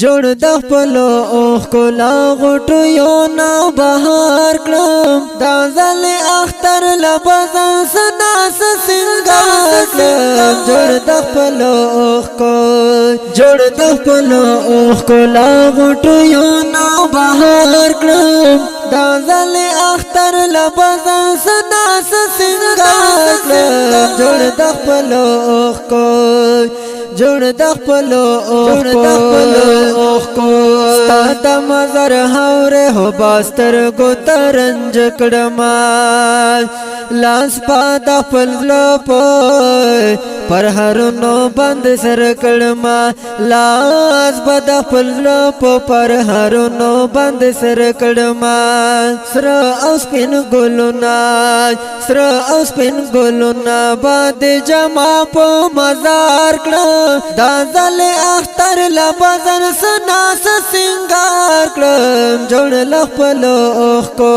جوړ د خپل اوخ کو لا غټو یو نا بهار کړم دا ځل اختر لبزن سناس سنگار کړم جوړ د خپل اوخ کو جوړ د خپل اوخ کو لا غټو یو نا بهار کړم دا ځل اختر لبزن سناس سنگار کړم جوړ د خپل اوخ کو جوړ د خپل اوخ کو ستاد مزر هاوره هو باستر کو ترنج کړما لاس پاد خپل لپ پر هرونو بند سر کړما لاس پاد خپل لپ پر هرونو بند سر کړما سر اوس پین ګلونا سر اوس پین ګلونا باد جما په مزار کړه دا ځل اختر لبزن سناس سنگار کړم جوړ خپل اوخ کو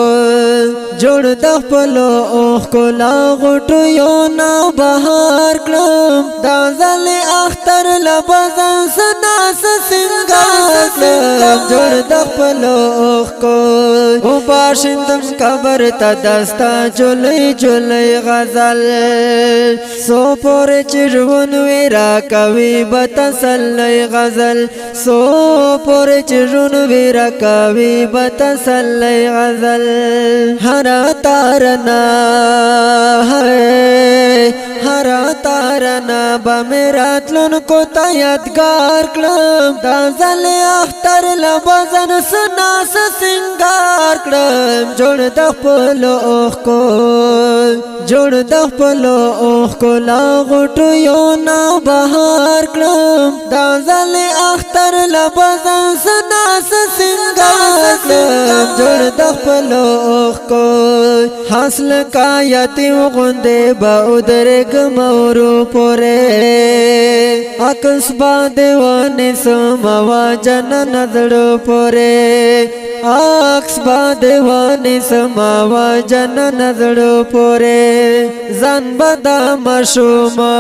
جوړ د خپل اوخ کو لا غټو یو نا بهار کړم دا ځل اختر لبزن سناس سنگار کړم جوړ د خپل اوخ کو او باشندم قبر ته دستا جولای جولای غزل سو پور چرون ویرا کوي بتسلی غزل سو پور چرون ویرا کوي بتسلی غزل هر تارنا ہے هر تارنا بمیراتلن کو تا یادگار کړم دا ځل اختر لبزن سناس سنگار کړم جوړ د خپل اوخ کو جوړ د خپل اوخ کو لا غټو یو نا بهار کړم دا ځل اختر لبزن سناس سنگار کړم جوړ د خپل اوخ کو حاصل کا یتیم غوندې با ادره گمورو پوره اکس با دیوانی سموا جن نظر پوره اکس با دیوانی سموا جن نظر پوره زن بدا مشوما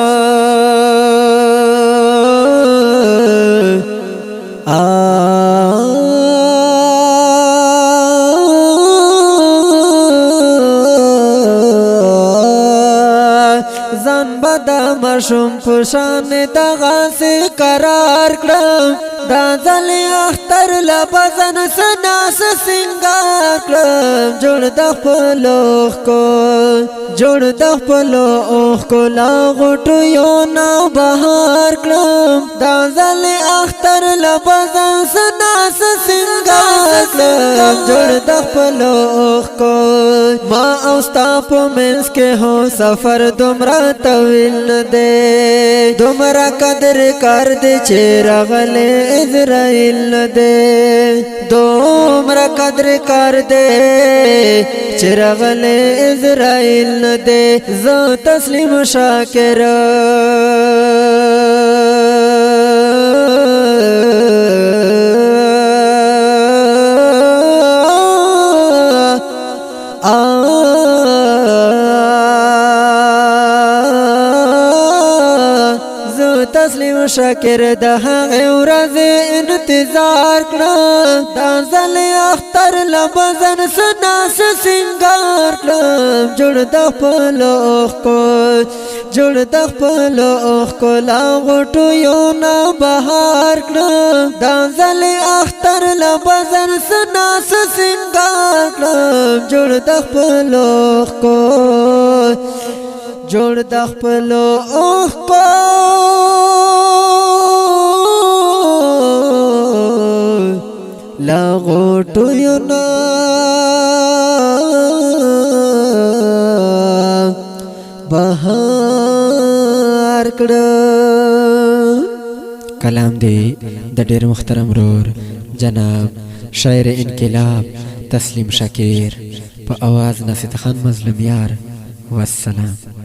زن بدا مشوم پشان دغا سے قرار کړم دا ځل اختر لبزن سناس سنگار کړم جوړ د خپل اوخ کو جوړ د خپل اوخ کو لا غټو یو نا بهار کړم دا ځل اختر لبزن سناس سنگار کړم جوړ د خپل اوخ کو ما اوستا په منس کې هو سفر دومره طویل نه دی دومره قدر کار دی چې راغلی اسرائیل نه دی دومره قدر کار دی چې راغلی اسرائیل نه دی زه تسلیم شاکر تسلیم شاکر د هغه ورځ انتظار کړم دا ځل اختر لبزن سناس سنگار کړم جوړ د خپل اوخ کو جوړ د خپل اوخ کو لا غټو یو نا بهار کړم دا ځل اختر لبزن سناس سنگار کړم جوړ د خپل اوخ کو جوړ د خپل اوخ کو لا غټو یو نا بهار کړم کلام دی د ډېر محترم رور جناب شاعر انقلاب تسلیم شاکر په आवाज نصیحت خان مظلوم یار والسلام